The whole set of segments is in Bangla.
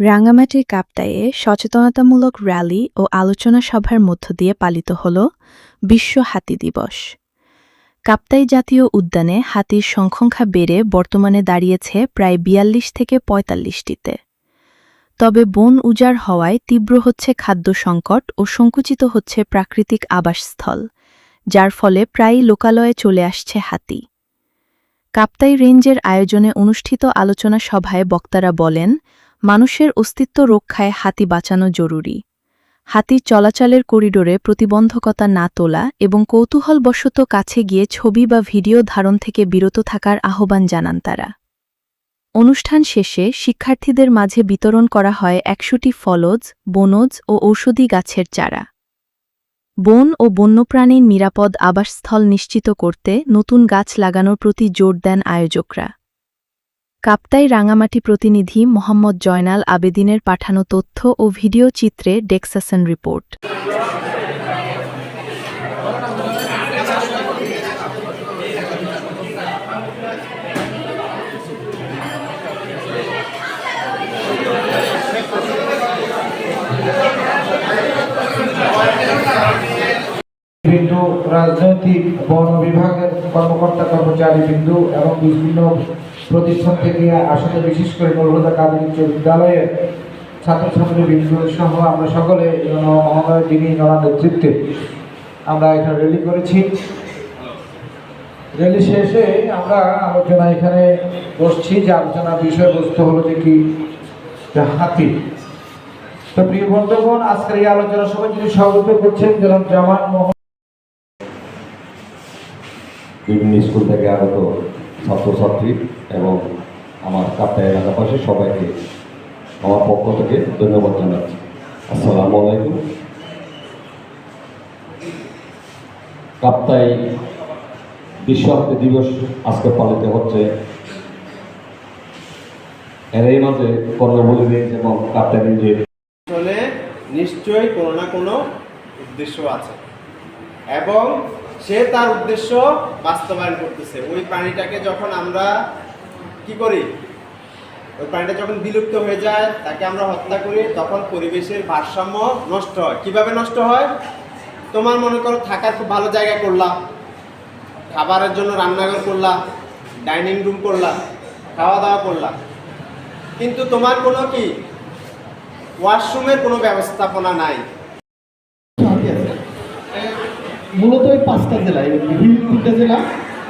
রাঙামাটির কাপ্তাইয়ে সচেতনতামূলক র্যালি ও আলোচনা সভার মধ্য দিয়ে পালিত হল বিশ্ব হাতি দিবস। কাপ্তাই জাতীয় উদ্যানে হাতির সংখ্যা বেড়ে বর্তমানে দাঁড়িয়েছে প্রায় ৪২ থেকে ৪৫টিতে। তবে বন উজাড় হওয়ায় তীব্র হচ্ছে খাদ্য সংকট ও সংকুচিত হচ্ছে প্রাকৃতিক আবাসস্থল, যার ফলে প্রায়ই লোকালয়ে চলে আসছে হাতি। কাপ্তাই রেঞ্জের আয়োজনে অনুষ্ঠিত আলোচনা সভায় বক্তারা বলেন, মানুষের অস্তিত্ব রক্ষায় হাতি বাঁচানো জরুরি। হাতির চলাচলের করিডোরে প্রতিবন্ধকতা না তোলা এবং কৌতূহলবশত কাছে গিয়ে ছবি বা ভিডিও ধারণ থেকে বিরত থাকার আহ্বান জানান তারা। অনুষ্ঠান শেষে শিক্ষার্থীদের মাঝে বিতরণ করা হয় ১০০টি ফলজ, বনজ ও ঔষধি গাছের চারা। বন ও বন্যপ্রাণীর নিরাপদ আবাসস্থল নিশ্চিত করতে নতুন গাছ লাগানোর প্রতি জোর দেন আয়োজকরা। কাপ্তাই রাঙামাটি প্রতিনিধি মোহাম্মদ জয়নাল আবেদিনের পাঠানো তথ্য ও ভিডিও চিত্রে ডেক্সাসন রিপোর্ট। বিভিন্ন রাজনৈতিক বন বিভাগের কর্মকর্তা কর্মচারী বিন্দু এবং বিভিন্ন প্রতিষ্ঠান থেকে আসলে বিশেষ করে নরহদা কাদের উচ্চ বিদ্যালয়ের ছাত্রছাত্রী বিন্দু সহ আমরা সকলে মহোদয় যিনি ওনার নেতৃত্বে আমরা এখানে র্যালি করেছি। র্যালি শেষে আমরা আলোচনা এখানে বসছি, যে আলোচনার বিষয়বস্তু হলো যে কি হাতি। তো প্রিয় বন্ধুগণ, আজকের এই আলোচনা সবাই যিনি সভাপতিত্ব করছেন জনাব জামান মোহাম্মদ, বিভিন্ন স্কুল থেকে আগত ছাত্রছাত্রী এবং আমার কাপ্তাই এলাকাবাসী সবাইকে আমার পক্ষ থেকে ধন্যবাদ জানাচ্ছি। আসসালামু আলাইকুম। কাপ্তাই বিশ্ব হাতি দিবস আজকে পালিত হচ্ছে। এরই মাঝে কর্ণবলী রেঞ্জ এবং কাপ্তাই রেঞ্জের আসলে নিশ্চয়ই কোনো না কোনো উদ্দেশ্য আছে এবং সে তার উদ্দেশ্য বাস্তবায়ন করতেছে। ওই প্রাণীটাকে যখন আমরা কি করি, ওই প্রাণীটা যখন বিলুপ্ত হয়ে যায়, তাকে আমরা হত্যা করি, তখন পরিবেশের ভারসাম্য নষ্ট হয়। কিভাবে নষ্ট হয়? তোমার মনে করো থাকার খুব ভালো জায়গা করলা, খাবারের জন্য রান্নাঘর করলা, ডাইনিং রুম করলা, খাওয়া দাওয়া করলা, কিন্তু তোমার কোনো কি ওয়াশরুমের কোনো ব্যবস্থাপনা নাই। মূলত এই 5টা জেলা, বিভিন্ন 3টা জেলা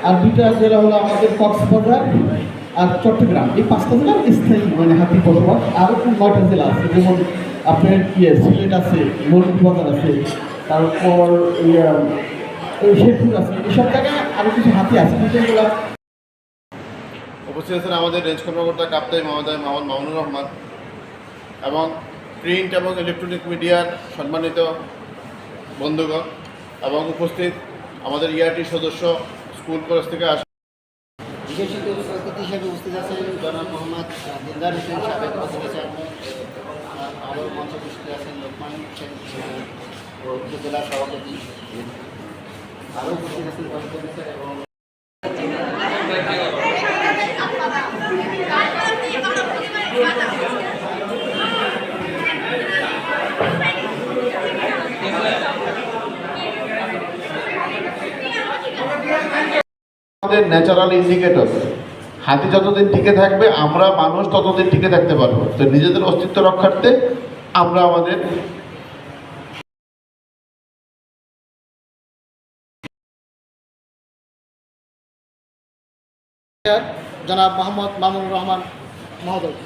আর 2টা জেলা হলো আমাদের কক্সবাজার আর চট্টগ্রাম। এই 5টা জেলার স্থায়ী হাতি বসবাস। আরও 9টা জেলা আছে, যেমন আপনার সিলেট আছে, মৌলভীবাজার আছে, তারপর শেরপুর আছে। এইসব জায়গায় আরও কিছু হাতি আছে, কিন্তু এগুলো উপস্থিত আছেন আমাদের রেঞ্জ কর্মকর্তা কাপ্তাই মহোদয় মোহাম্মদ মামুনুর রহমান এবং প্রিন্ট এবং ইলেকট্রনিক মিডিয়ার সম্মানিত বন্ধুগণ এবং উপস্থিত আমাদের ইয়ারটি সদস্য স্কুল কলেজ থেকে আসা বিশেষ অতিথি হিসেবে উপস্থিত আছেন জনাব মোহাম্মদ দিলদার হোসেন, সাবেক প্রফেসর। আরও মঞ্চে উপস্থিত আছেন লোকমান হোসেন, উপজেলা সভাপতি। আরও উপস্থিত আছেন প্রফেসর এবং আমাদের ন্যাচারাল ইন্ডিকেটর। হাতি যতদিন টিকে থাকবে, আমরা মানুষ ততদিন টিকে থাকতে পারবো। তো নিজেদের অস্তিত্ব রক্ষার্থে আমরা আমাদের জনাব মোহাম্মদ মামুনুর রহমান মহোদয়।